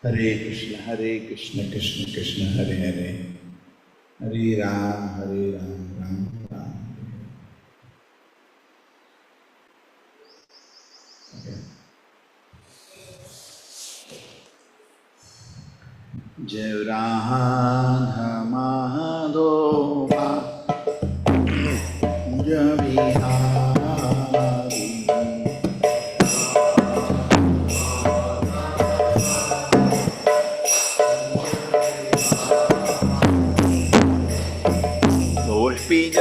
Hare Krishna, Krishna Krishna, Hare Hare, Hare Ram, Ram Ram. Okay. Jai Radha Madhova, Jai Bihari.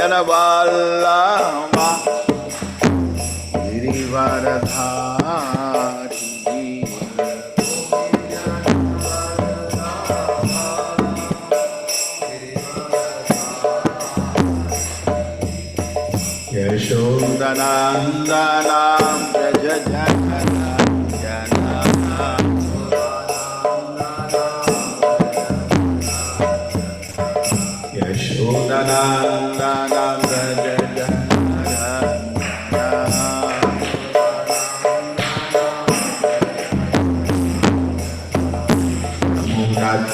Janavallabha Girivaradhari Yashodanandanam Jajajanandanam Yashodanandanam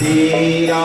Tira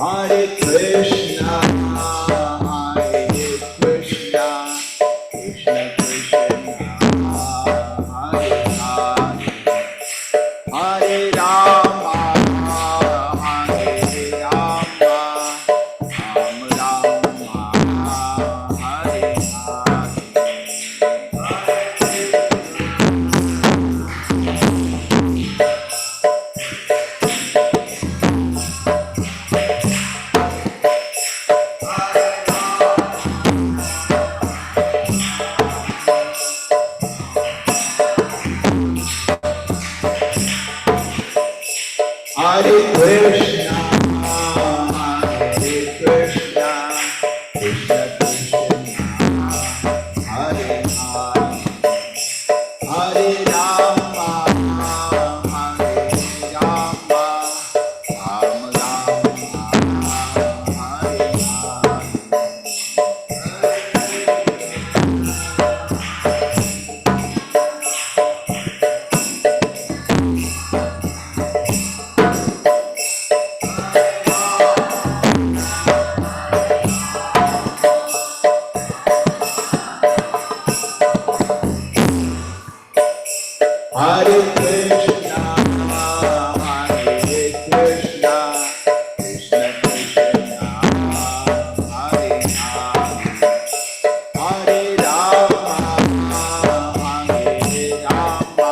Hare Krishna, Krishna Krishna, Hare Hare, Hare Rama, Hare Rama, Rama Rama, Hare Hare. Hare Krishna, Krishna Krishna, Hare Hare, Hare Rama, Hare Rama, Rama Rama, Hare Hare. Hare Krishna, Krishna Krishna, Hare Hare, Hare Rama, Hare Rama, Rama Rama,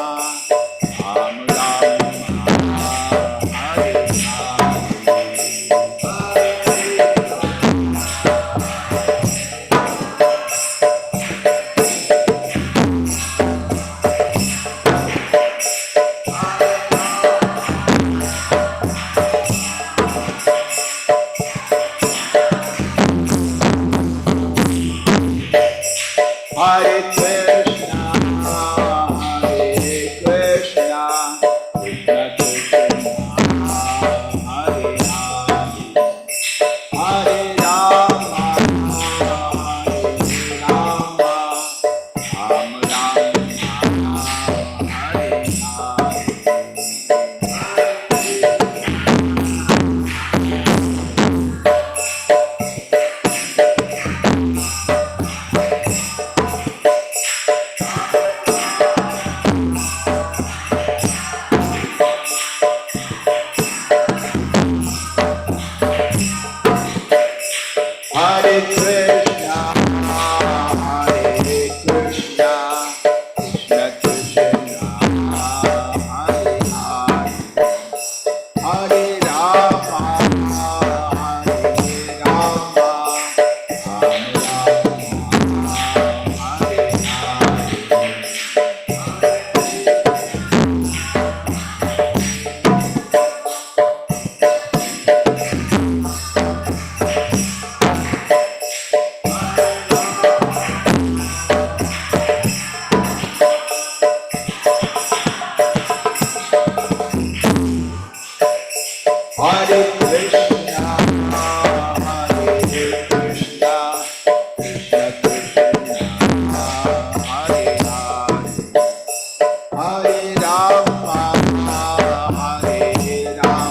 Hare Hare Krishna, Krishna Krishna, Hare Hare, Hare Rama, Hare Rama, Rama Rama, Hare Hare. Hare Krishna, Krishna Krishna, Hare Hare, Hare Rama, Hare Rama, Rama Rama, Hare Hare. Hare Krishna, Krishna Krishna, Hare Hare, Hare Rama, Hare Rama, Rama Rama, Hare Hare.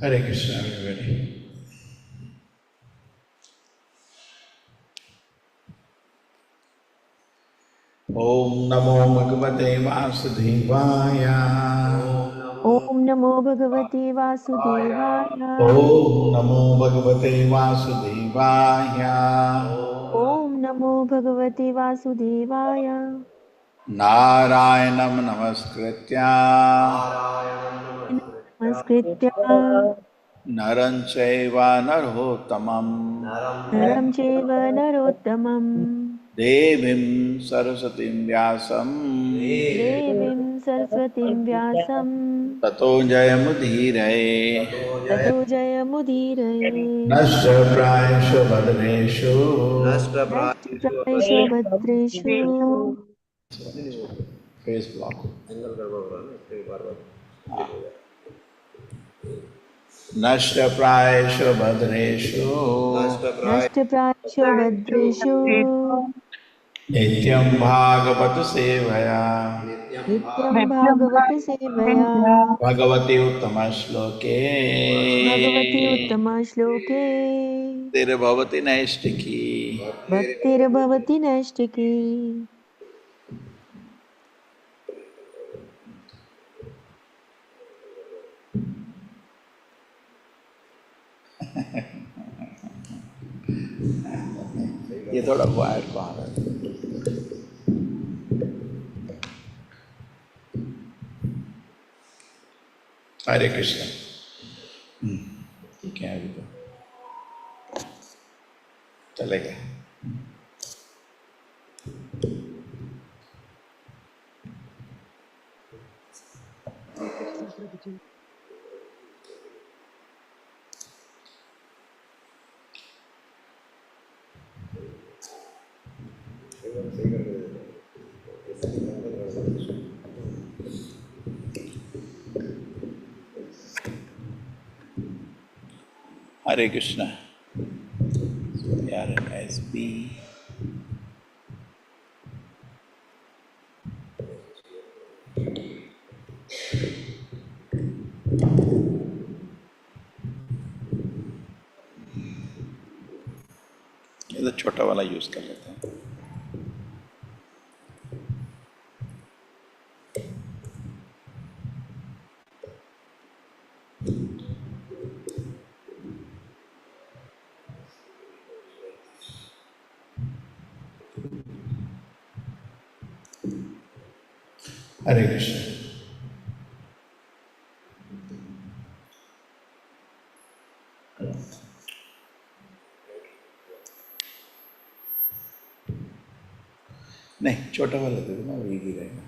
Hare Krishna, everybody. Om Namo Bhagavate Vasudevaya. Om Namo Bhagavate Vasudevaya. Om Namo Bhagavate Vasudevaya. Om Namo Bhagavate Vasudevaya. Narayanam Namaskritya Namaskritya Naram Chaiva Narottamam Naram Chaiva Narottamam Devim Saraswatim Vyasam Devim सरस्वतीं व्यासं ततो जयमुदीरये ततो जयमुदीरये। नश्च प्रायेषु भद्रेषु नष्टप्रायेषु भद्रेषु face block नश्च प्रायेषु भद्रेषु नष्टप्रायेषु भद्रेषु नित्यं भागवत सेवया नित्यं भागवत सेवया भगवती उत्तम श्लोके भगवति उत्तमश्लोके तिर्भवति नैष्टिकी भक्तिर्भवति नैष्टिकी। ये थोड़ा वायर कहाँ है? हरे कृष्ण। ठीक है, अभी तो चलेगा। हरे कृष्णा। यार SB ये तो छोटा वाला यूज कर लेते हैं। हरे कृष्ण। नहीं, छोटा वाला दे दो ना, वही गिरेगा।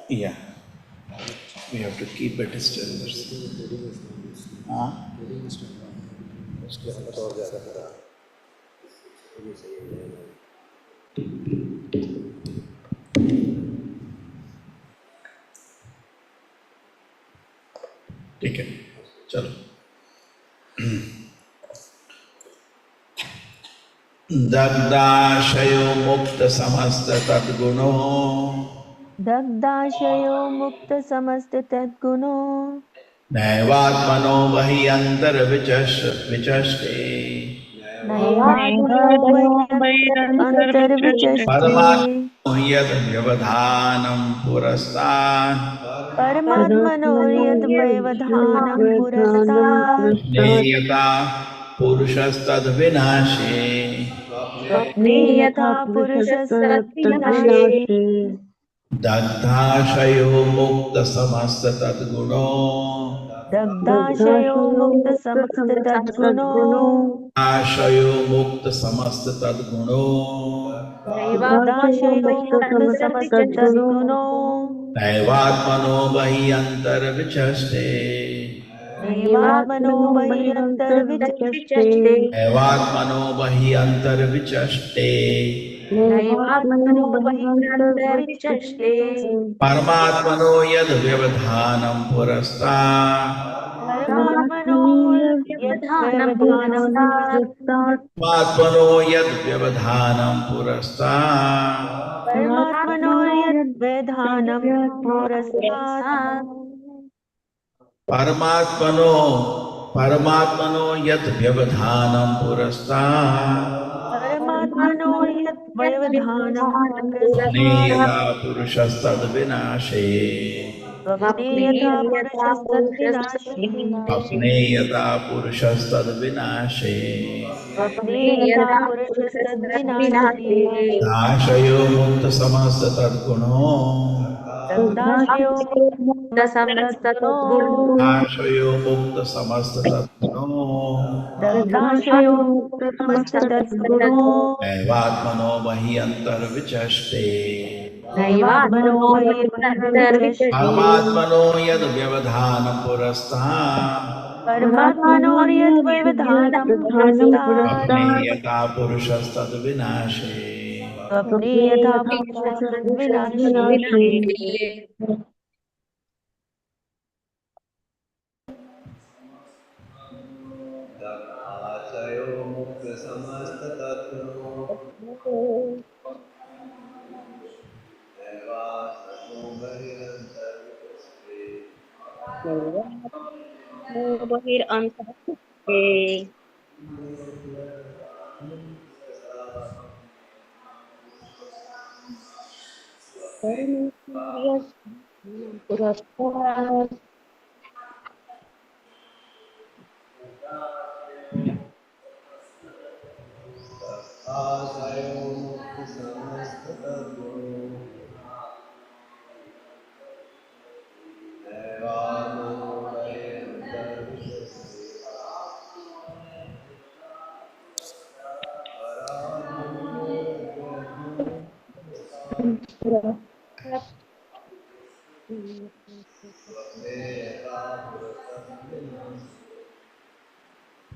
Yeah, we have to keep it still. हाँ, उसके हालत और ज़्यादा खराब। ये सही है। ठीक है, चलो। दग्धाशयो मुक्त समस्त तद्गुणो दग्धाशयो मुक्त समस्त तद्गुणो नैवात्मनो वहि विचष्टे नैवात्मनो अन्तर्विचष्टे परमात्मनो यद् व्यवधानं पुरस्तात् परमात्मनो यद् व्यवधानं पुरस्तात् ज्ञेयता पुरुषस्तद्विनाशे स्वप्ने यथा पुरुषस्तद्विनाशे दग्धाशयो मुक्त समस्त तद्गुणो दग्धाशयो मुक्त समस्त तद्गुणो आशयो मुक्त समस्त तद्गुणो दग्धाशयो मुक्त समस्त तद्गुणो नैवात्मनो वहि अन्तर्विचष्टे नैवात्मनो वहि अन्तर्विचष्टे नैवात्मनो वहि अन्तर्विचष्टे नैवात्मनो वहि अन्तर्विचष्टे परमात्मनो यद् व्यवधानं पुरस्तात् परमात्मनो यद् व्यवधानं पुरस्तात् परमात्मनो यद् व्यवधानं पुरस्तात् परमात्मनो यद् व्यवधानं पुरस्तात् परमात्मनो यद् व्यवधानं पुरस्तात् परमात्मनो यद् व्यवधानं पुरस्तात् नेयता पुरुषस्तद्विनाशे स्वप्ने यथा पुरुषस्तद्विनाशे अपनेयता पुरुषस्तद्विनाशे स्वप्ने यथा पुरुषस्तद्विनाशे दाशयो मुक्त समस्त तद्गुणो दग्धाशयो आशयो मुक्त समस्त सद्गुणो दत्ताशयो समस्ततद्गुणो नैवात्मनो महि अन्तर्विचष्टे नैवात्मनो मयीर्विचष्टे परमात्मनो यद् व्यवधानं पुरस्तात् परमात्मनो यद्व्यवधानं पुरस्तात् स्वप्ने यथा पुरुषस्तद्विनाशे स्वप्ने यथा पुरुषस्तद्विनाशे आशयो मुक्त समस्त तत्वो दैवासतो बहिरन्तर्विचष्टे आशयो मुक्त समस्त तत्वो दैवात्मनो बहिरन्तर्विचष्टे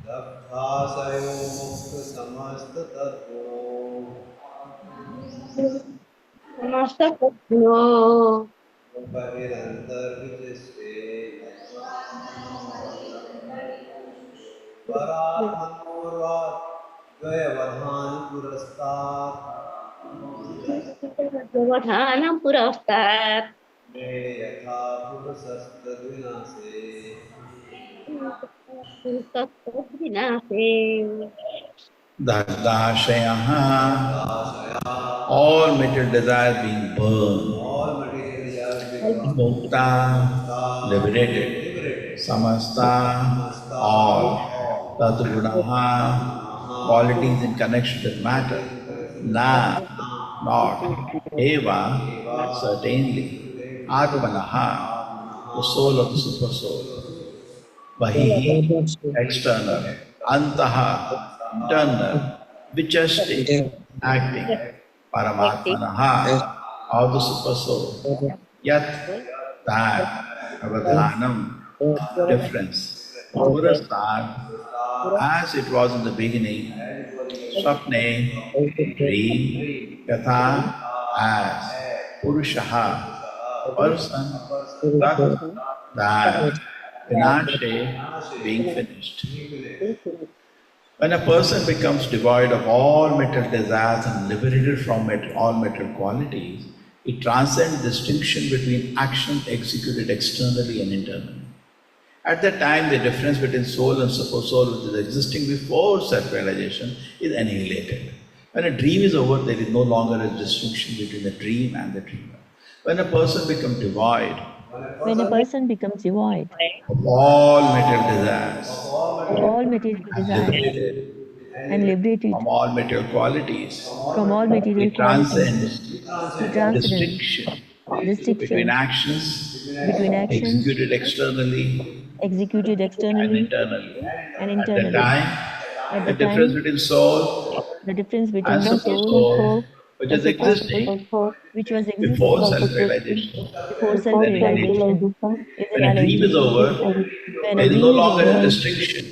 दग्धाशयो मुक्त समस्त तत्वो बहिरन्तर्विचष्टे परात्मनोर्द्वयवधान पुरस्तात् मे यथा पुरुषस्तद्विनाशे दग्धाशयः all material desires being burned, all material desires become mukta, liberated, samasta, all, tatgunaha, qualities in connection with matter, na, not, eva, certainly, atmanaha, the soul of the super soul, bahihi, external, antaha, internal, vichasti, acting, paramatmanaha, of the super soul, yat, that, avadhanam, difference, purastat, as it was in the beginning, swapne, dream, yatha, as, purushaha, person, tat, that, vinashe, being finished. When a person becomes devoid of all material desires and liberated from all material qualities, it transcends distinction between action executed externally and internally. At that time, the difference between soul and super soul, which is existing before self-realization, is annihilated. When a dream is over, there is no longer a distinction between the dream and the dreamer. When a person becomes devoid of all material desires all material desires and liberated from all material qualities, from all material it qualities, transcends he transcends distinction between distinction actions between actions executed externally executed and externally internally. and At the internally. time, At the the difference time, between soul the difference and between the super soul soul, which and is super existing which was before existing self-realization, before is annihilated. self-realization, is When a dream is annihilated. over, When a there is no dream is longer a over, distinction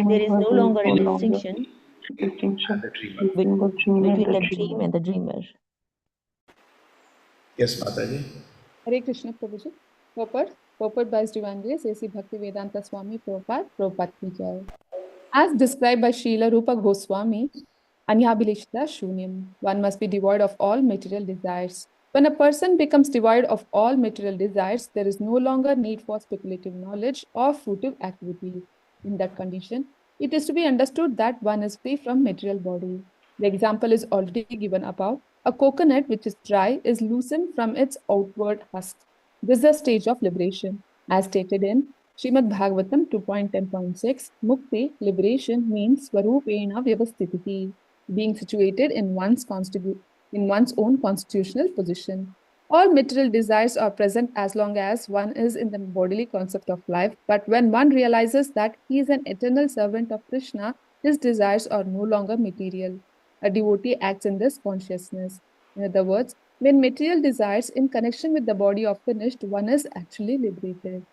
there is no longer a distinction and the dreamer. between the dream and the dreamer. Yes, Mataji. Hare Krishna Prabhuji. Purport by His Divine Grace, A.C. Bhaktivedanta Swami Prabhupada Ki Jai. As described by Srila Rupa Goswami, Anyabhilishta Shunyam, one must be devoid of all material desires. When a person becomes devoid of all material desires, there is no longer need for speculative knowledge or fruitive activity. In that condition, it is to be understood that one is free from material body. The example is already given above. A coconut which is dry is loosened from its outward husk. This is the stage of liberation. As stated in Srimad Bhagavatam 2.10.6, Mukti, liberation, means Svarupena Vyavastititi, being situated in one's own constitutional position. All material desires are present as long as one is in the bodily concept of life, but when one realizes that he is an eternal servant of Krishna, his desires are no longer material. A devotee acts in this consciousness. In other words, when material desires in connection with the body are finished, one is actually liberated.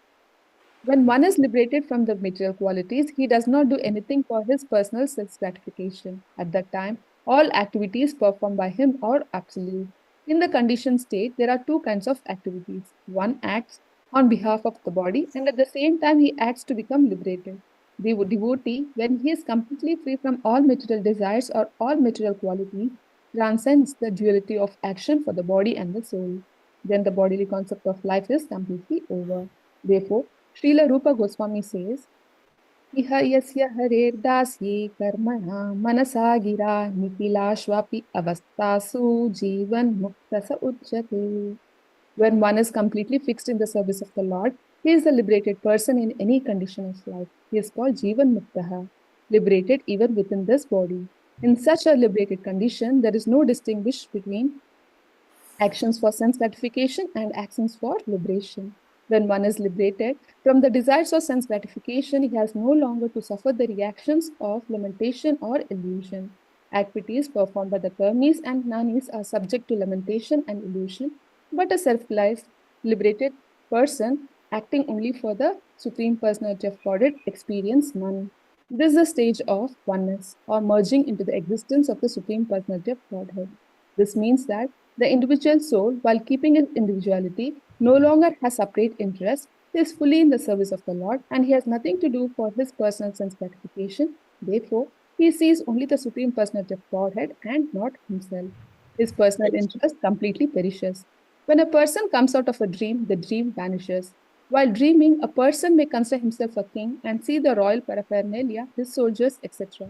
When one is liberated from the material qualities, he does not do anything for his personal self gratification. At that time, all activities performed by him are absolute. In the conditioned state, there are two kinds of activities. One acts on behalf of the body, and at the same time, he acts to become liberated. The devotee, when he is completely free from all material desires or all material qualities, transcends the duality of action for the body and the soul. Then the bodily concept of life is completely over. Therefore, Srila Rupa Goswami says, Iha yasya harer dasye karmana manasa gira nitilashvapi avastasu jivan muktasa uchyate. When one is completely fixed in the service of the Lord, he is a liberated person in any condition of life. He is called Jivan Muktaha, liberated even within this body. In such a liberated condition, there is no distinguish between actions for sense gratification and actions for liberation. When one is liberated from the desires of sense gratification, he has no longer to suffer the reactions of lamentation or illusion. Activities performed by the karmis and jnanis are subject to lamentation and illusion, but a self-realized, liberated person acting only for the Supreme Personality of Godhead experience none. This is a stage of oneness or merging into the existence of the Supreme Personality of Godhead. This means that the individual soul, while keeping its individuality, no longer has separate interests. He is fully in the service of the Lord and he has nothing to do for his personal sense gratification. Therefore, he sees only the Supreme Personality of Godhead and not himself. His personal interest completely perishes. When a person comes out of a dream, the dream vanishes. While dreaming, a person may consider himself a king and see the royal paraphernalia, his soldiers, etc.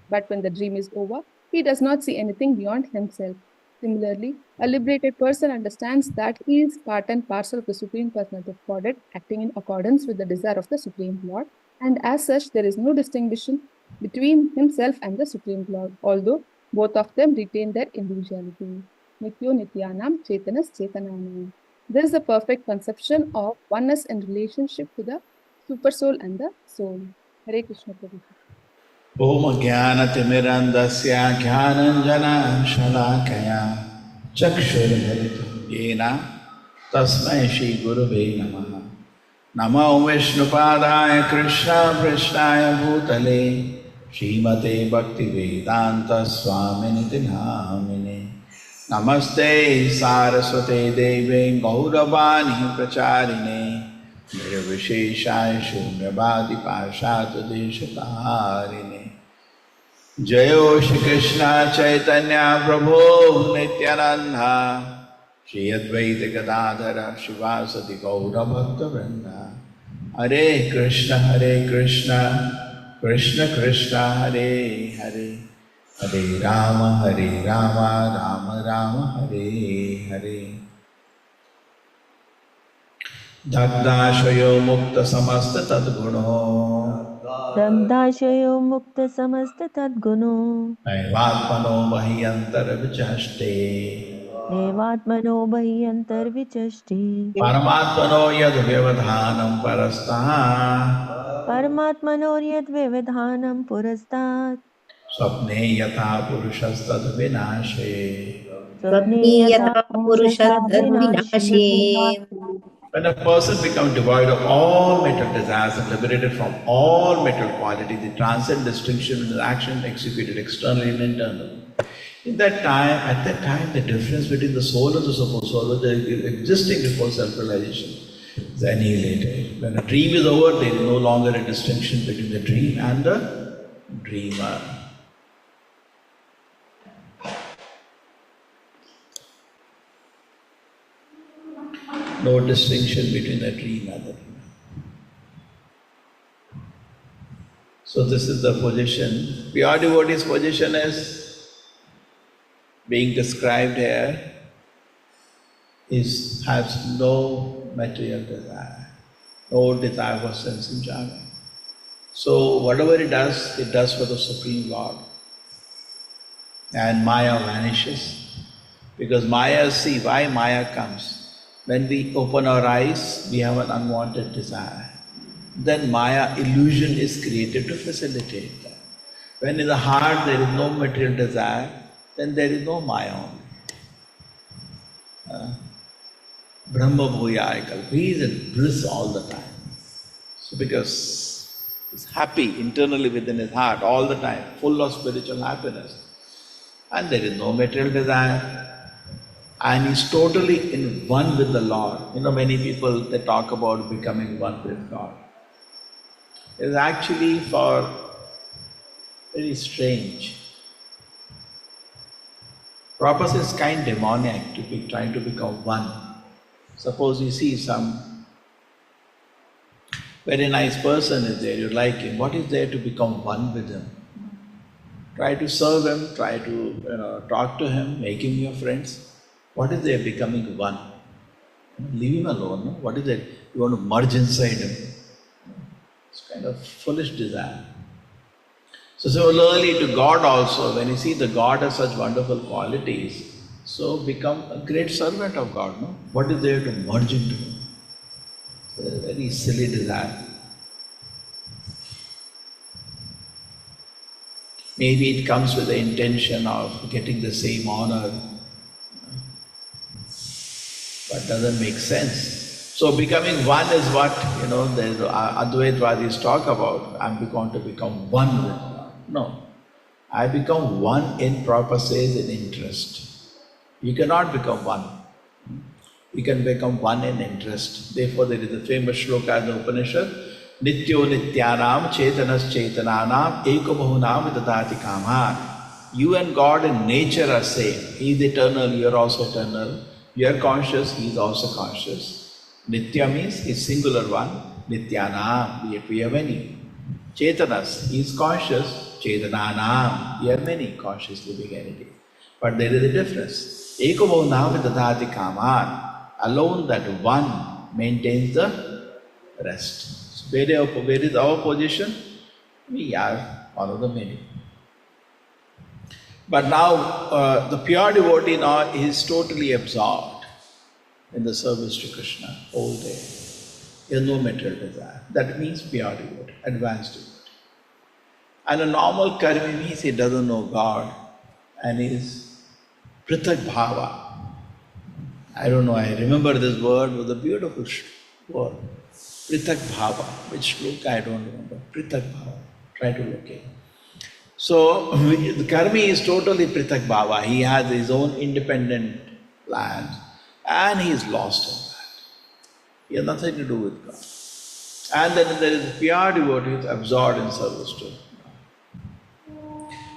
But when the dream is over, he does not see anything beyond himself. Similarly, a liberated person understands that he is part and parcel of the Supreme Personality of Godhead, acting in accordance with the desire of the Supreme Lord, and as such, there is no distinction between himself and the Supreme Lord, although both of them retain their individuality. Nityo Nityanam Chetanas Chetananam. This is the perfect conception of oneness in relationship to the Super Soul and the Soul. Hare Krishna Prabhu. Om Jnana-timirandasya Jnananjana Shalakaya Chakshurmilitam Yena Tasmai Shri Gurave Namaha. Namo Vishnupadaya Krishna Prishnaya Bhutale Srimate Bhaktivedanta Swaminiti Namine. Namaste Saraswate Deve Gauravani Pracharine Nirvisheshaya Shunyavadi Pashata Deshatarine. Jayo Shri Krishna Chaitanya Prabhu Nityananda Shri Advaita Gadadhara Shivasati Gaura Bhakta Vrinda. Hare Krishna Krishna Krishna Hare Hare Hare Rama Rama Rama Hare Hare. Dagdashayo Mukta Samasta Tadguno Dagdashayo mukta samasta tadguno Naivatmano Mahiyantara Vichaste Nevatmano bhyantar vichashti Paramatmano Yad Vyavadhanam Parastha Paramatmanor yad vividhanam purastat Swapne Yatha Purushastad Vinashe. Swapne yatha Yata purushastat Purushatadvinashe. vinashi When a person becomes devoid of all material desires and liberated from all material qualities, they transcend distinction in action executed externally and internally. At that time, the difference between the soul and the super soul, which is existing before self-realization, is annihilated. When a dream is over, there is no longer a distinction between the dream and the dreamer. No distinction between the dream and the dreamer. So this is the position. Pure devotee's position is being described here, has no material desire, no desire for sense enjoyment. So whatever it does for the Supreme Lord. And Maya vanishes. Because Maya, see why Maya comes. When we open our eyes, we have an unwanted desire. Then Maya illusion is created to facilitate that. When in the heart there is no material desire, then there is no Maya only. Brahma Bhuyaya Kalpa. He is in bliss all the time. So because he's happy internally within his heart all the time, full of spiritual happiness. And there is no material desire. And he's totally in one with the Lord. You know, many people, they talk about becoming one with God. It is actually very strange. Purpose is kind of demoniac to be trying to become one. Suppose you see some very nice person is there, you like him. What is there to become one with him? Try to serve him, try to talk to him, make him your friends. What is there becoming one? Leave him alone. No? What is it? You want to merge inside him. It's kind of foolish desire. So similarly to God also, when you see the God has such wonderful qualities, so become a great servant of God. No? What is there to merge into him? It's a very silly desire. Maybe it comes with the intention of getting the same honor, but doesn't make sense. So becoming one is what, the Advaitvadis talk about. I'm going to become one with God. No. I become one in purposes and interest. You cannot become one. You can become one in interest. Therefore there is a famous shloka in the Upanishad, Nityo Nityanam Chetanas Chetananam Eko Bahunam Vidadati Kaman. You and God in nature are same. He is eternal, you are also eternal. You are conscious, he is also conscious. Nitya means he is singular one. Nityanam, we have many. Chetanas, he is conscious. Chetananam, we have many conscious living entities. But there is a difference. Eko Bahunam Vidadati Kaman. Alone that one maintains the rest. So where is our position? We are one of the many. But now the pure devotee now is totally absorbed in the service to Krishna all day. He has no material desire. That means pure devotee, advanced devotee. And a normal karmi means he doesn't know God and is prithak bhava. I don't know, I remember this word was a beautiful word. Prithak bhava. Which shloka I don't remember. Prithak bhava. Try to locate it. So the karmi is totally prithak bhava. He has his own independent plans and he is lost in that. He has nothing to do with God. And then there is pure devotee who is absorbed in service to God.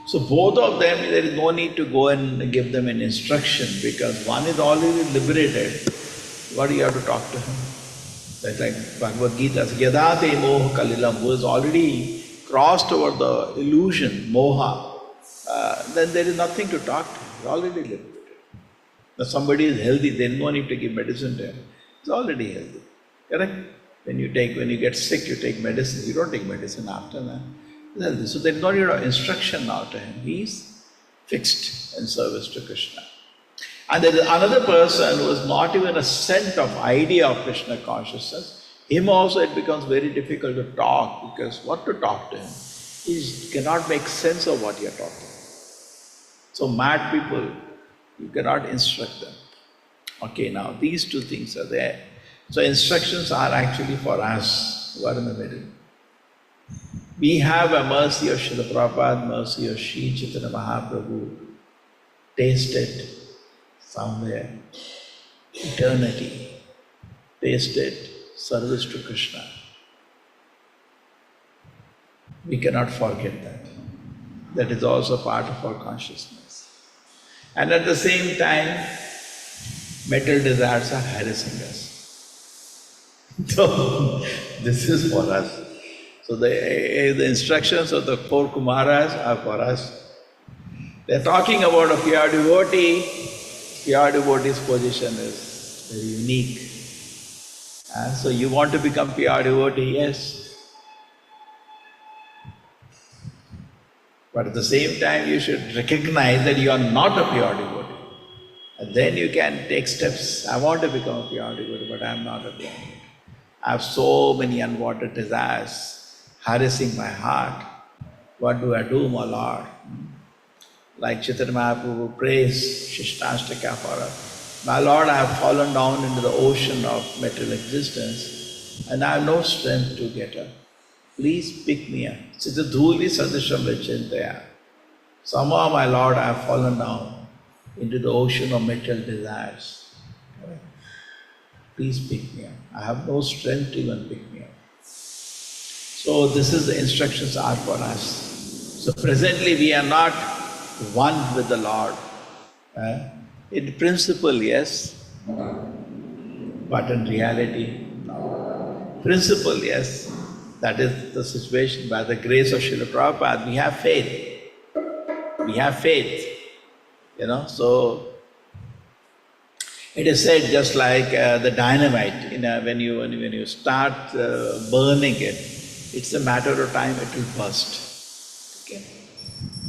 So both of them, there is no need to go and give them an instruction because one is already liberated. What do you have to talk to him? That's like Bhagavad Gita says, Yadate moha kalilam, who has already crossed over the illusion, moha, then there is nothing to talk to him. He's already liberated. Now somebody is healthy, there is no need to give medicine to him. He's already healthy. Correct? When you get sick, you take medicine. You don't take medicine after that. So there is no need of instruction now to him. He is fixed in service to Krishna. And there is another person who has not even a scent of idea of Krishna consciousness. Him also it becomes very difficult to talk because what to talk to him? He cannot make sense of what you are talking. So mad people, you cannot instruct them. Okay, now these two things are there. So instructions are actually for us who are in the middle. We have a mercy of Srila Prabhupada, mercy of Sri Chaitanya Mahaprabhu, tasted somewhere, eternity, tasted service to Krishna. We cannot forget that. That is also part of our consciousness. And at the same time, material desires are harassing us. So, this is for us. So the instructions of the four Kumaras are for us. They are talking about a pure devotee. Pure devotee's position is very unique. And so you want to become pure devotee, yes. But at the same time you should recognize that you are not a pure devotee. And then you can take steps. I want to become a pure devotee, but I am not a pure devotee. I have so many unwanted desires harassing my heart. What do I do, my Lord? Like Chaitanya Mahaprabhu prays Shishtastaka for us. My Lord, I have fallen down into the ocean of material existence and I have no strength to get up. Please pick me up. Sita dhuli sadisham vachintaya. Somehow, my Lord, I have fallen down into the ocean of material desires. Please pick me up. I have no strength to even pick me up. So this is the instructions are for us. So presently we are not one with the Lord. In principle, yes, but in reality, no. Principle, yes, that is the situation. By the grace of Srila Prabhupada, we have faith. We have faith, so it is said just like the dynamite, when you start burning it, it's a matter of time it will burst. Okay?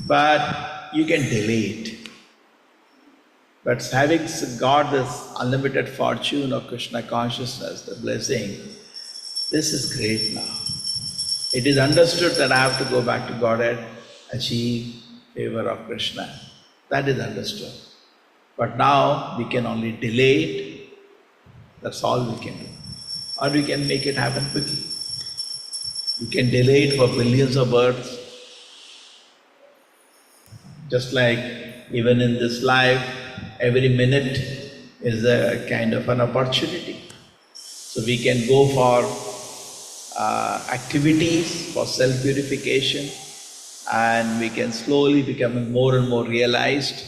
But you can delay it. But having got this unlimited fortune of Krishna consciousness, the blessing, this is great now. It is understood that I have to go back to Godhead, achieve favor of Krishna. That is understood. But now we can only delay it. That's all we can do. Or we can make it happen quickly. We can delay it for billions of births. Just like even in this life, every minute is a kind of an opportunity. So we can go for activities, for self-purification, and we can slowly become more and more realized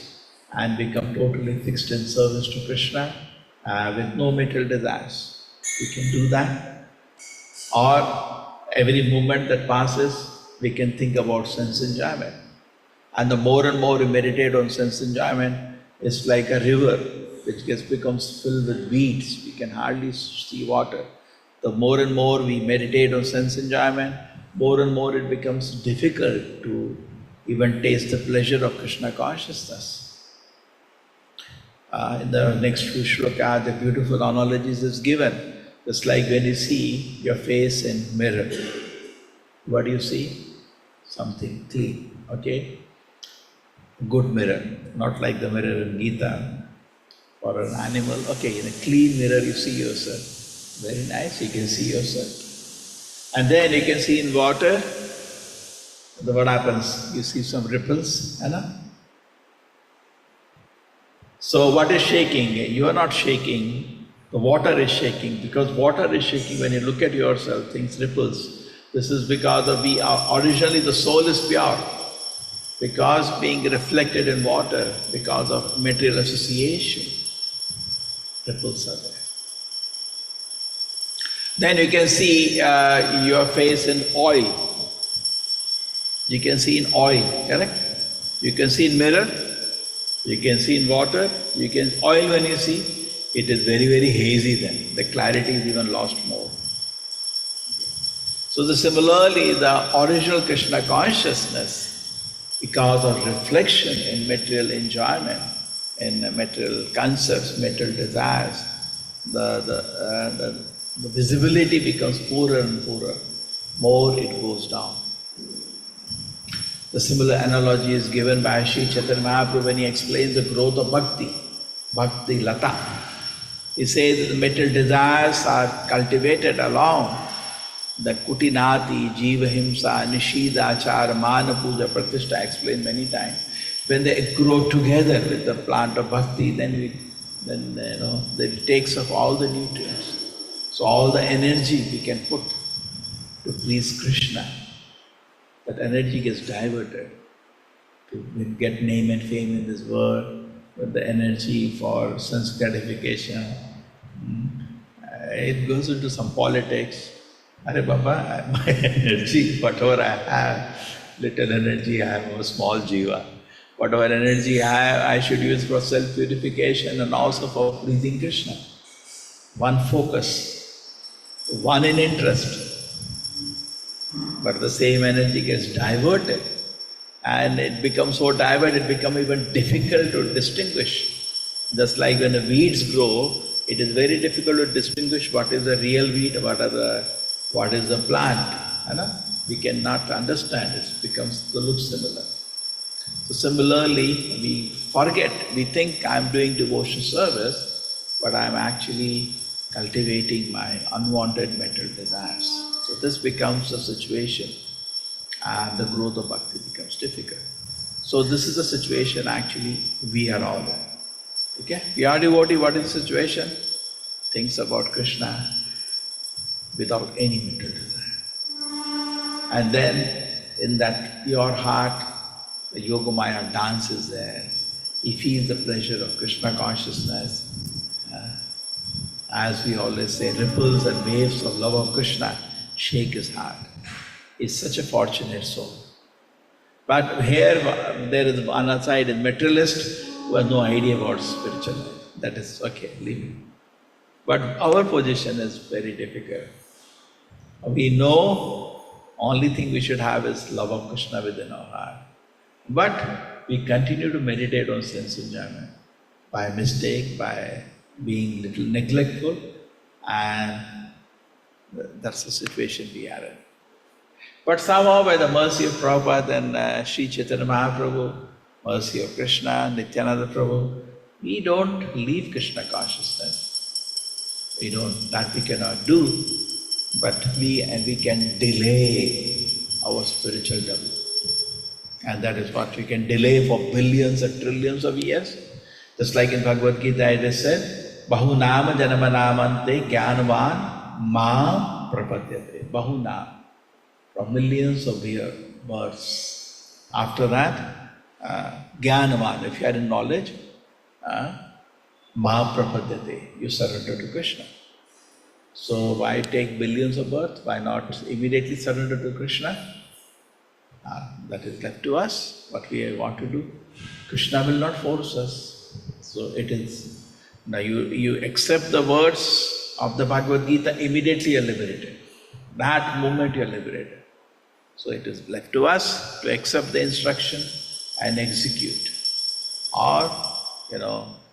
and become totally fixed in service to Krishna with no material desires. We can do that. Or every moment that passes, we can think about sense enjoyment. And the more and more we meditate on sense enjoyment, it's like a river which becomes filled with weeds. We can hardly see water. The more and more we meditate on sense enjoyment, more and more it becomes difficult to even taste the pleasure of Krishna consciousness. In the next few shlokas, the beautiful analogies is given. Just like when you see your face in mirror, what do you see? Something clean, okay? Good mirror, not like the mirror in Gita for an animal. Okay, in a clean mirror you see yourself. Very nice, you can see yourself. And then you can see in water, what happens? You see some ripples, So what is shaking? You are not shaking, the water is shaking. Because water is shaking, when you look at yourself, things ripples. This is because originally the soul is pure. Because being reflected in water, because of material association, ripples are there. Then you can see your face in oil. You can see in oil, correct? You can see in mirror, you can see in water, you can oil when you see, it is very, very hazy then. The clarity is even lost more. So similarly, the original Krishna consciousness, because of reflection in material enjoyment, in material concepts, material desires, the visibility becomes poorer and poorer, more it goes down. The similar analogy is given by Sri Chaitanya Mahaprabhu when he explains the growth of bhakti, bhakti lata. He says that the material desires are cultivated along the kutinati, jiva himsa, nishida, achara, mana puja, pratishtha, explained many times. When they grow together with the plant of bhakti, then it takes up all the nutrients. So all the energy we can put to please Krishna, that energy gets diverted to get name and fame in this world, with the energy for sense gratification. It goes into some politics. Are Baba, my energy, whatever I have, little energy I have, a small jiva. Whatever energy I have, I should use for self-purification and also for pleasing Krishna. One focus, one in interest. But the same energy gets diverted, and it becomes so diverted, it becomes even difficult to distinguish Just like when the weeds grow, it is very difficult to distinguish what is the real weed, what is the plant. You know? We cannot understand it, becomes to look similar. So similarly, we forget, we think I'm doing devotion service, but I'm actually cultivating my unwanted material desires. So this becomes a situation and the growth of bhakti becomes difficult. So this is the situation actually we are all in. Okay? Pure devotee, what is the situation? Thinks about Krishna without any material desire. And then in that pure heart, the Yogamaya dance is there. He feels the pleasure of Krishna consciousness. As we always say, ripples and waves of love of Krishna shake his heart. He's such a fortunate soul. But here, there is on one side a materialist who has no idea about spiritual life. That is okay, leave it. But our position is very difficult. We know only thing we should have is love of Krishna within our heart. But we continue to meditate on sense enjoyment by mistake, by being little neglectful, and that's the situation we are in. But somehow by the mercy of Prabhupada and Sri Chaitanya Mahaprabhu, mercy of Krishna, Nityananda Prabhu, we don't leave Krishna consciousness. That we cannot do, but we can delay our spiritual development. And that is what we can delay for billions and trillions of years. Just like in Bhagavad Gita it is said, Bahunama janama namante jnanavan mam prapadyate. Bahunam, from millions of births. After that, jnanavan, if you are in knowledge, mam prapadyate, you surrender to Krishna. So why take billions of births? Why not immediately surrender to Krishna? That is left to us, what we want to do. Krishna will not force us. So it is, now you accept the words of the Bhagavad Gita, immediately you are liberated. That moment you are liberated. So it is left to us to accept the instruction and execute. Or,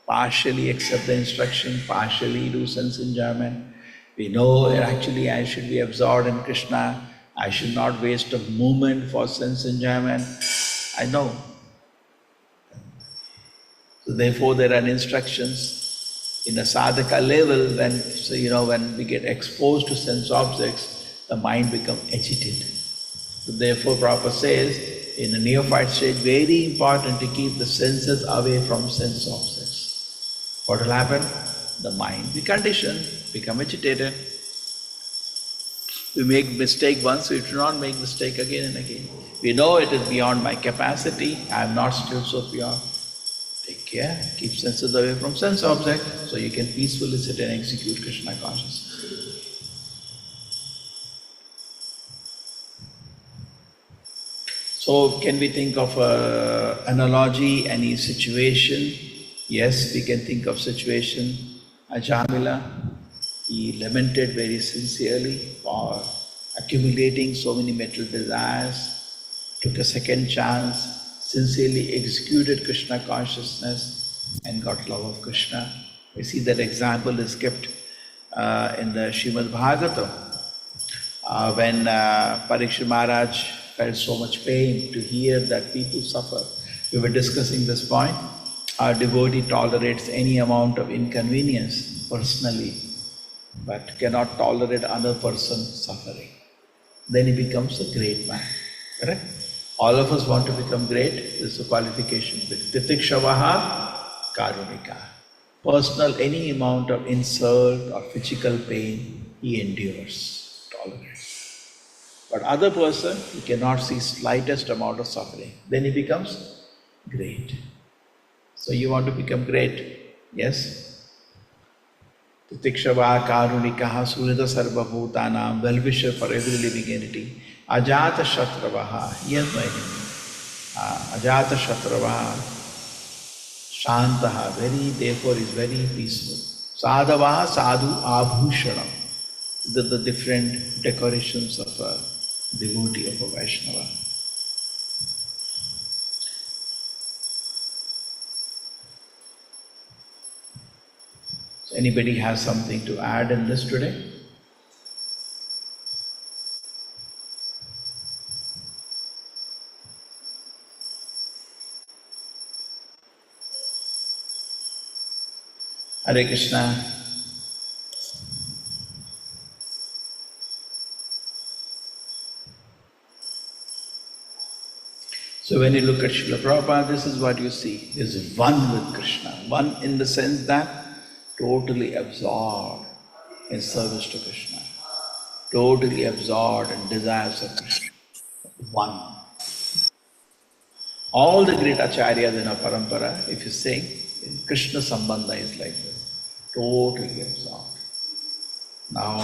partially accept the instruction, partially do sense enjoyment. We know actually I should be absorbed in Krishna. I should not waste a moment for sense enjoyment. I know. So therefore there are instructions in a sadhaka level when we get exposed to sense objects, the mind becomes agitated. So therefore Prabhupada says, in a neophyte stage, very important to keep the senses away from sense objects. What will happen? The mind be conditioned, become agitated. We make mistake once, we do not make mistake again and again. We know it is beyond my capacity, I am not still so pure. Take care, keep senses away from sense object, so you can peacefully sit and execute Krishna consciousness. So can we think of an analogy, any situation? Yes, we can think of situation. Ajamila, he lamented very sincerely for accumulating so many material desires, took a second chance, sincerely executed Krishna consciousness and got love of Krishna. We see that example is kept in the Srimad Bhagavatam. When Parikshit Maharaj felt so much pain to hear that people suffer. We were discussing this point. Our devotee tolerates any amount of inconvenience personally, but cannot tolerate another person suffering. Then he becomes a great man. Correct? All of us want to become great. This is a qualification. Titikshavaha karunika. Personal, any amount of insult or physical pain, he endures, tolerates. But other person, he cannot see slightest amount of suffering. Then he becomes great. So you want to become great? Yes? Titikshava karunikaha surita sarva bhutanam, well-wisher for every living entity. Ajata shatravaha, yes my name. Ajata shatravaha, shantaha, therefore is very peaceful. Sadhavaha sadhu abhushanam. The different decorations of a devotee, of a Vaishnava. Anybody has something to add in this today? Hare Krishna. So when you look at Srila Prabhupada, this is what you see. Is one with Krishna. One in the sense that totally absorbed in service to Krishna. Totally absorbed in desires of Krishna. One. All the great acharyas in our parampara, if you say, Krishna Sambandha is like this. Totally absorbed. Now,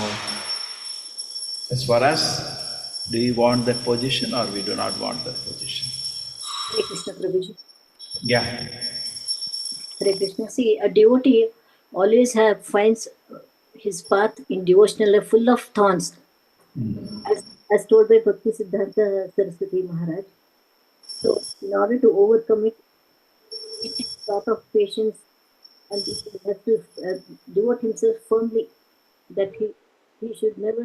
as for us, do we want that position or we do not want that position? Hare Krishna Prabhuji. Yeah. Hare Krishna. See, a devotee always finds his path in devotional life full of thorns. As told by Bhakti Siddhanta Saraswati Maharaj. So, in order to overcome it, it takes a lot of patience and he has to devote himself firmly that he should never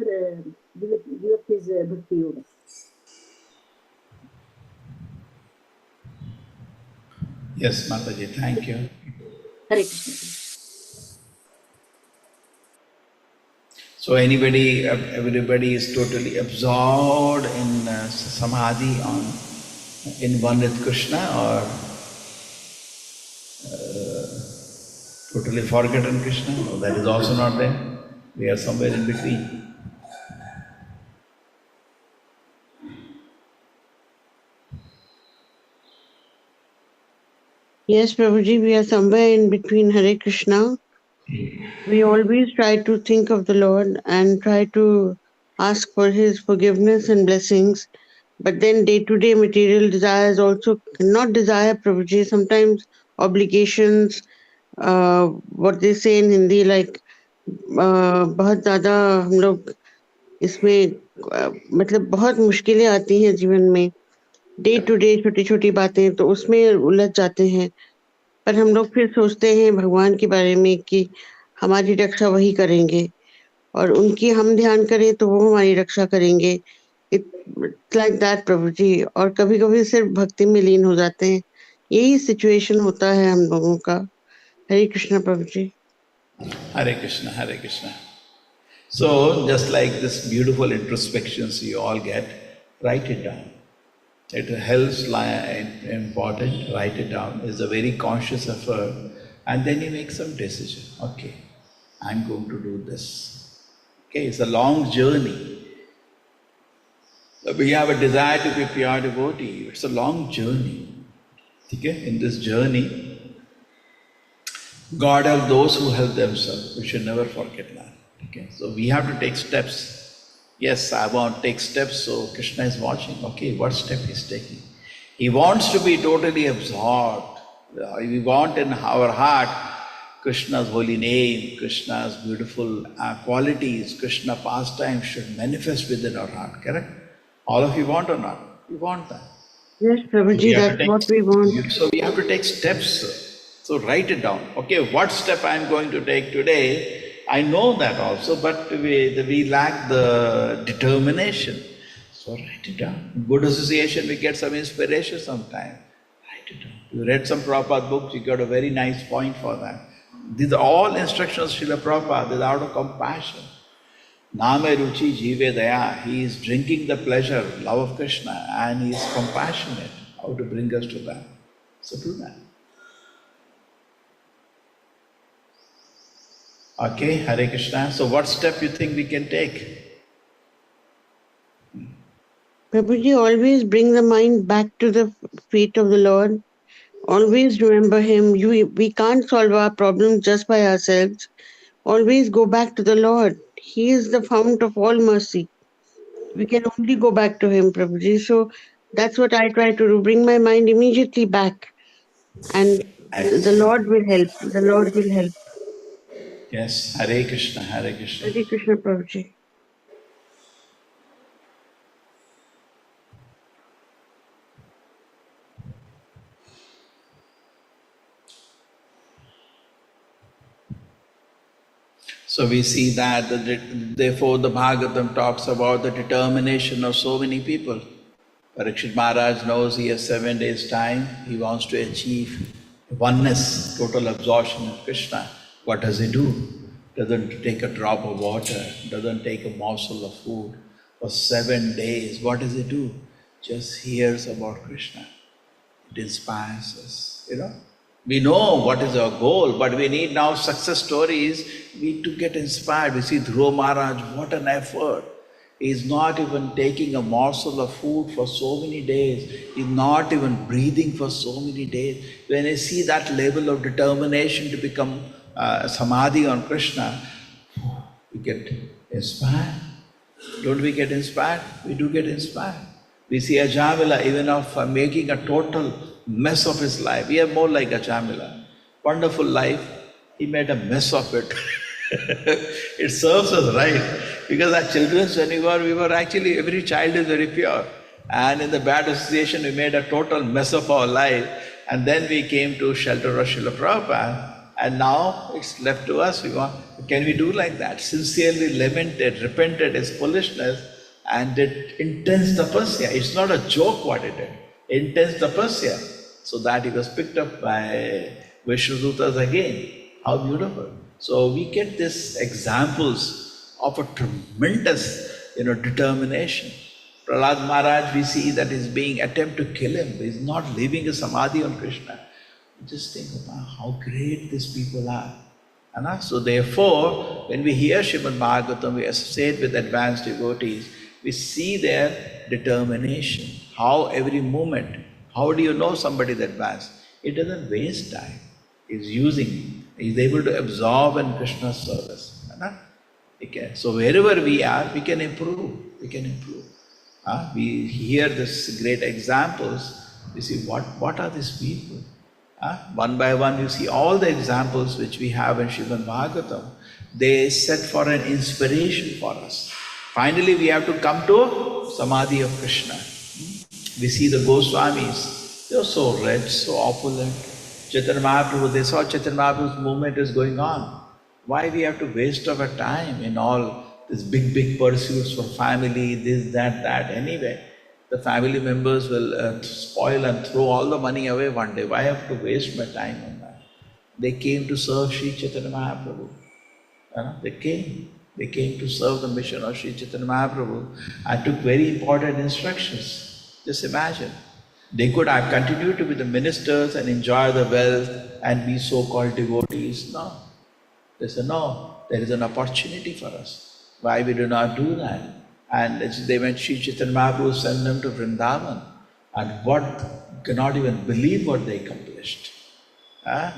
give up his Bhakti Yoga. Yes, Mataji, thank you. Hare Krishna. So everybody is totally absorbed in samadhi in one with Krishna or totally forgotten Krishna? No, that is also not there. We are somewhere in between. Yes, Prabhuji, we are somewhere in between. Hare Krishna. We always try to think of the Lord and try to ask for His forgiveness and blessings. But then day-to-day material desires also not desire, Prabhuji, sometimes obligations, what they say in Hindi, like बहुत ज़्यादा हम लोग इसमें मतलब बहुत मुश्किलें आती हैं जीवन में डे टू डे छोटी छोटी बातें तो उसमें उलझ जाते हैं पर हम लोग फिर सोचते हैं भगवान के बारे में कि हमारी रक्षा वही करेंगे और उनकी हम ध्यान करें तो वो हमारी रक्षा करेंगे इट्स लाइक दैट प्रभु जी और कभी-कभी सिर्फ भक्ति में लीन हो जाते हैं यही सिचुएशन होता है हम लोगों का हरे कृष्णा प्रभु जी Hare Krishna, Hare Krishna. So, just like this beautiful introspections you all get, write it down. It helps important, write it down. It's a very conscious effort. And then you make some decision. Okay, I'm going to do this. Okay, it's a long journey. We have a desire to be pure devotee. It's a long journey. Okay? In this journey, God helps those who help themselves. We should never forget that. Okay? So we have to take steps. Yes, I want to take steps, so Krishna is watching. Okay, what step he's taking? He wants to be totally absorbed. We want in our heart Krishna's holy name, Krishna's beautiful qualities, Krishna pastime should manifest within our heart, correct? All of you want or not? We want that. Yes, Prabhuji, that's what we want. So we have to take steps. So write it down. Okay, what step I am going to take today? I know that also, but we lack the determination. So write it down. Good association, we get some inspiration sometime. Write it down. You read some Prabhupada books, you got a very nice point for that. These are all instructions of Srila Prabhupada. These are out of compassion. Name ruchi jive daya. He is drinking the pleasure, love of Krishna, and he is compassionate. How to bring us to that? So do that. Okay, Hare Krishna. So what step you think we can take? Prabhuji, always bring the mind back to the feet of the Lord. Always remember Him. We can't solve our problems just by ourselves. Always go back to the Lord. He is the fount of all mercy. We can only go back to Him, Prabhuji. So that's what I try to do. Bring my mind immediately back. And the Lord will help. The Lord will help. Yes, Hare Krishna, Hare Krishna. Hare Krishna, Prabhuji. So we see that, therefore the Bhagavatam talks about the determination of so many people. Parikshit Maharaj knows he has 7 days' time. He wants to achieve oneness, total absorption of Krishna. What does he do? Doesn't take a drop of water, doesn't take a morsel of food. For 7 days, what does he do? Just hears about Krishna. It inspires us, We know what is our goal, but we need now success stories. We need to get inspired. We see Dhruva Maharaj, what an effort. He's not even taking a morsel of food for so many days. He's not even breathing for so many days. When I see that level of determination to become samadhi on Krishna, we get inspired. Don't we get inspired? We do get inspired. We see Ajamila even of making a total mess of his life. We are more like Ajamila. Wonderful life. He made a mess of it. It serves us right. Because our children, when we were actually, every child is very pure. And in the bad association, we made a total mess of our life. And then we came to shelter of Srila Prabhupada. And now it's left to us. Can we do like that? Sincerely lamented, repented his foolishness, and did intense tapasya. It's not a joke what he did. Intense tapasya. So that he was picked up by Vishnudutas again. How beautiful. So we get these examples of a tremendous, determination. Prahlad Maharaj, we see that he's being attempted to kill him. He's not leaving a samadhi on Krishna. Just think about how great these people are. So therefore, when we hear Srimad Bhagavatam, we associate with advanced devotees, we see their determination. How every moment, how do you know somebody is advanced? He doesn't waste time. He's using, he's able to absorb in Krishna's service. So wherever we are, we can improve. We can improve. We hear these great examples. We see what are these people? One by one, you see all the examples which we have in Srimad Bhagavatam. They set for an inspiration for us. Finally, we have to come to Samadhi of Krishna. We see the Goswamis. They are so rich, so opulent. Chaitanya Mahaprabhu, they saw Chaitanya Mahaprabhu's movement is going on. Why we have to waste our time in all these big pursuits for family, this, that, anyway. The family members will spoil and throw all the money away one day. Why have to waste my time on that? They came to serve Sri Chaitanya Mahaprabhu. They came to serve the mission of Sri Chaitanya Mahaprabhu and took very important instructions. Just imagine. They could have continued to be the ministers and enjoy the wealth and be so-called devotees. No. They said, no, there is an opportunity for us. Why we do not do that? And they went, Sri Chaitanya Mahaprabhu sent them to Vrindavan. And what, cannot even believe what they accomplished.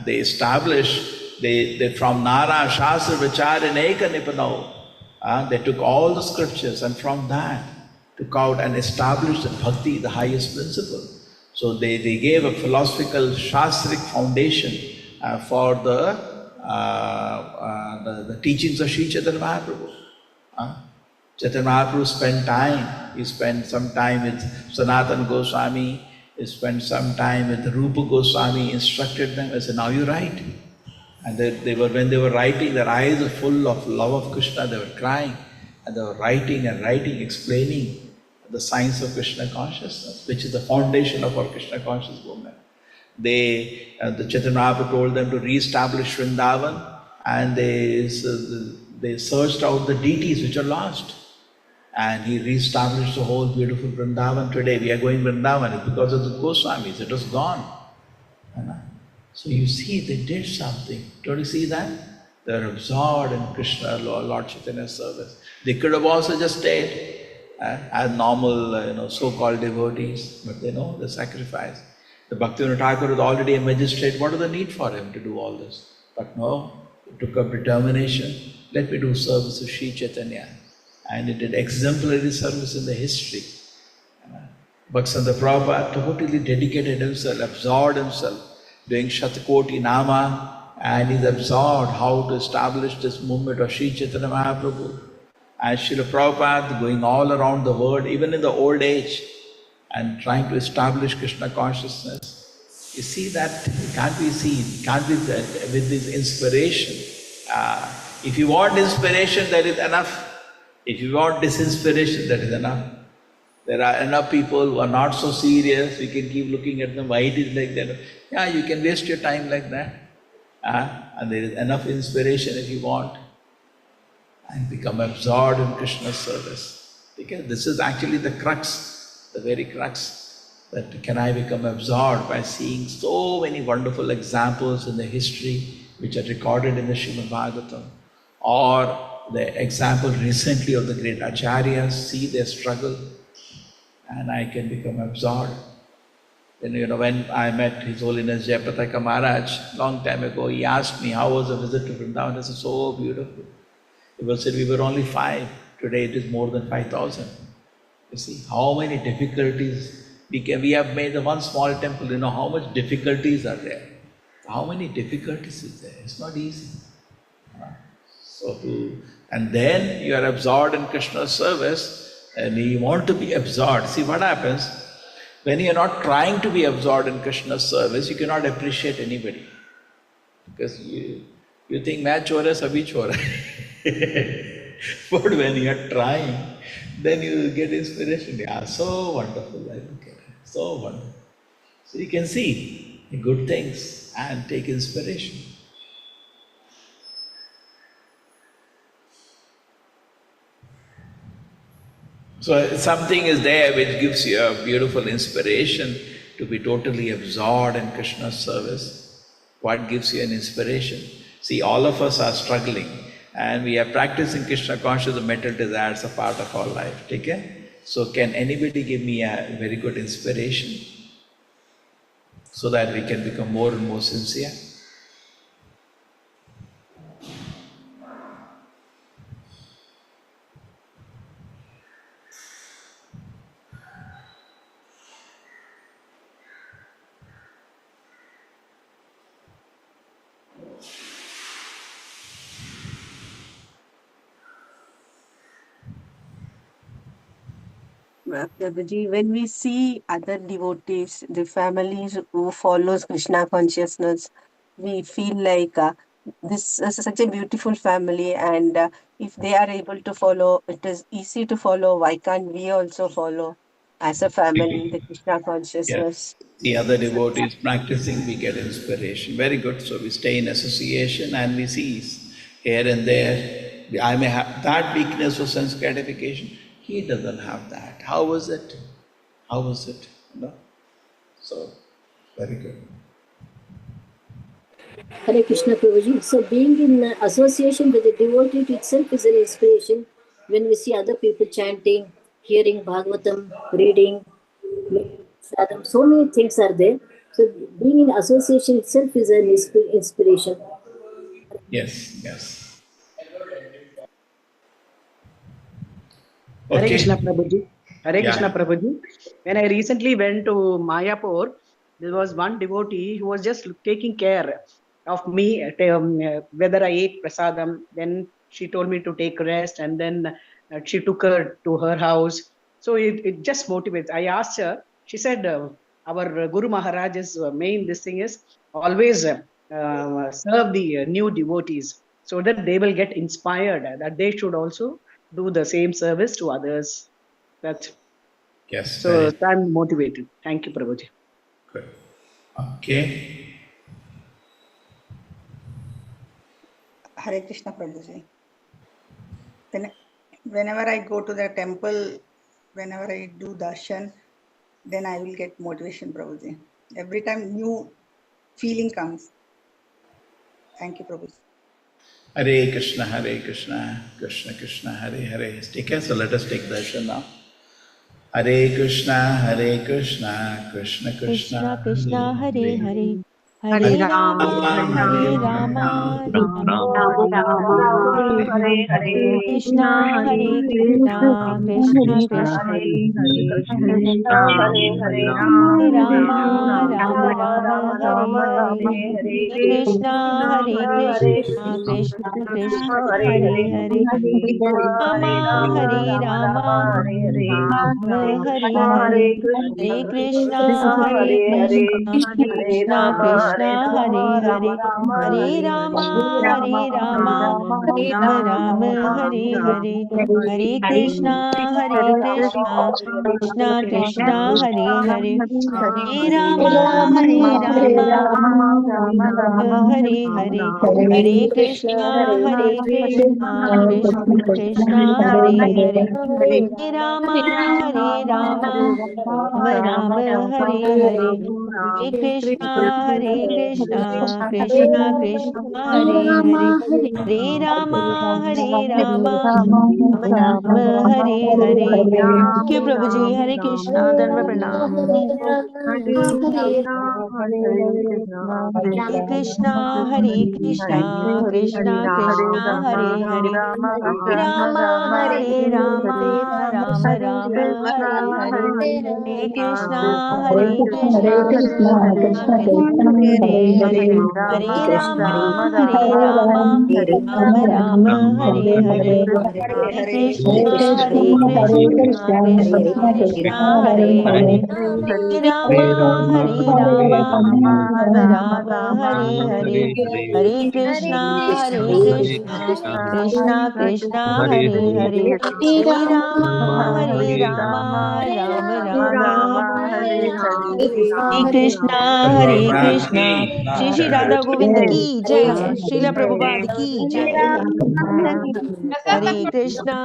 They established, they from Nara, Shastra, Vichar, and Eka Nipanau. They took all the scriptures and from that took out and established the bhakti, the highest principle. So they gave a philosophical, shastric foundation for the teachings of Sri Chaitanya Mahaprabhu. Chaitanya Mahaprabhu spent time. He spent some time with Sanatana Goswami. He spent some time with Rupa Goswami, instructed them. I said, now you write. And when they were writing, their eyes were full of love of Krishna. They were crying. And they were writing, explaining the science of Krishna consciousness, which is the foundation of our Krishna conscious movement. The Chaitanya Mahaprabhu told them to re-establish Vrindavan, and they searched out the deities which are lost. And he re-established the whole beautiful Vrindavan today. We are going Vrindavan. It's because of the Goswamis. It was gone. So you see, they did something. Don't you see that? They're absorbed in Krishna, Lord Chaitanya's service. They could have also just stayed as normal, so-called devotees, but they know the sacrifice. The Bhaktivinoda Thakur is already a magistrate. What is the need for him to do all this? But no, he took up determination. Let me do service of Sri Chaitanya. And he did exemplary service in the history. Bhaktivinoda Prabhupada totally dedicated himself, absorbed himself, doing Shatakoti Nama, and he's absorbed how to establish this movement of Sri Chaitanya Mahaprabhu. And Srila Prabhupada going all around the world, even in the old age, and trying to establish Krishna consciousness. You see that it can't be seen, it can't be with this inspiration. If you want inspiration, that is enough. If you want disinspiration, that is enough. There are enough people who are not so serious. We can keep looking at them. Why it is like that? Yeah, you can waste your time like that. And there is enough inspiration if you want. And become absorbed in Krishna's service. Because this is actually the crux, the very crux. That can I become absorbed by seeing so many wonderful examples in the history which are recorded in the Srimad Bhagavatam, or the example recently of the great acharyas, see their struggle, and I can become absorbed. And when I met His Holiness Jayapataka Maharaj long time ago, he asked me how was the visit to Vrindavan. I said, so beautiful. He said we were only 5. Today it is more than 5,000. You see how many difficulties we have made the one small temple. You know how much difficulties are there. How many difficulties is there? It's not easy. And then you are absorbed in Krishna's service and you want to be absorbed. See what happens? When you are not trying to be absorbed in Krishna's service, you cannot appreciate anybody. Because you think, main chor hai, sabhi chor hai. But when you are trying, then you get inspiration. Yeah, so wonderful. I look at it. So wonderful. So you can see the good things and take inspiration. So something is there which gives you a beautiful inspiration to be totally absorbed in Krishna's service. What gives you an inspiration? See, all of us are struggling and we are practicing Krishna consciousness, the mental desires are part of our life. Okay? So can anybody give me a very good inspiration so that we can become more and more sincere? Prabhuji, when we see other devotees, the families who follows Krishna consciousness, we feel like this is such a beautiful family, and if they are able to follow, it is easy to follow. Why can't we also follow as a family the Krishna consciousness? Yes. The other devotees practicing, we get inspiration. Very good. So we stay in association and we see here and there. I may have that weakness for sense gratification. He doesn't have that. How was it? How was it? So, very good. Hare Krishna Prabhuji. So being in association with the devotee itself is an inspiration. When we see other people chanting, hearing Bhagavatam, reading, sadham, so many things are there. So being in association itself is an inspiration. Yes, yes. Hare Okay. Krishna Prabhuji. Hare Yeah. Krishna Prabhuji. When I recently went to Mayapur, there was one devotee who was just taking care of me, whether I ate prasadam. Then she told me to take rest, and then she took her to her house. So it just motivates. I asked her, she said, our Guru Maharaj's main this thing is always serve the new devotees so that they will get inspired, that they should also do the same service to others. That's Yes. so I'm motivated. Thank you, Prabhuji. Good. Okay. Hare Krishna Prabhuji. Whenever I go to the temple, whenever I do darshan, then I will get motivation, Prabhuji. Every time new feeling comes. Thank you, Prabhuji. Hare Krishna, Krishna Krishna, Hare Hare. Take care. So let us take darshan now. Hare Krishna, Krishna Krishna, Krishna Krishna Hare Hare Hare Hare Rama, Rama Rama Rama Hare Hare Hare, Krishna Hare Krishna Krishna Krishna Hare Rama Rama Rama Hare Hare Hare Krishna Krishna Krishna Hare Hare Rama Hare Rama Hare Hare Hare Krishna Krishna Krishna Hare Hare Hare Rama Hare Rama Rama Rama Hare Hare Hare Krishna Krishna Krishna Hare Hare Hare Rama Rama Hare Hare Hare Krishna Krishna Krishna Hare Hare Hare Rama Rama Rama Hare Hare Hare Krishna Krishna Krishna Krishna Hare Hare Hare Rama Rama Rama Hare Hare Thank you Prabhu ji Hare Krishna Dandavat Pranam Hare Krishna Krishna Krishna Hare Hare Hare Rama Rama Rama Rama Hare Hare Hare Krishna Krishna Krishna Hare Hare Hare Rama Rama Rama Rama Hare Hare Hare Krishna Krishna Krishna Hare Hare Hare Rama Rama Rama Hare Hare Hare Krishna Krishna Krishna Hare Hare Hare Rama Rama Rama Rama Hare Hare Hare Krishna Krishna Shri Shri Radha Govinda ki jai Srila Prabhupada ki jai Hare Krishna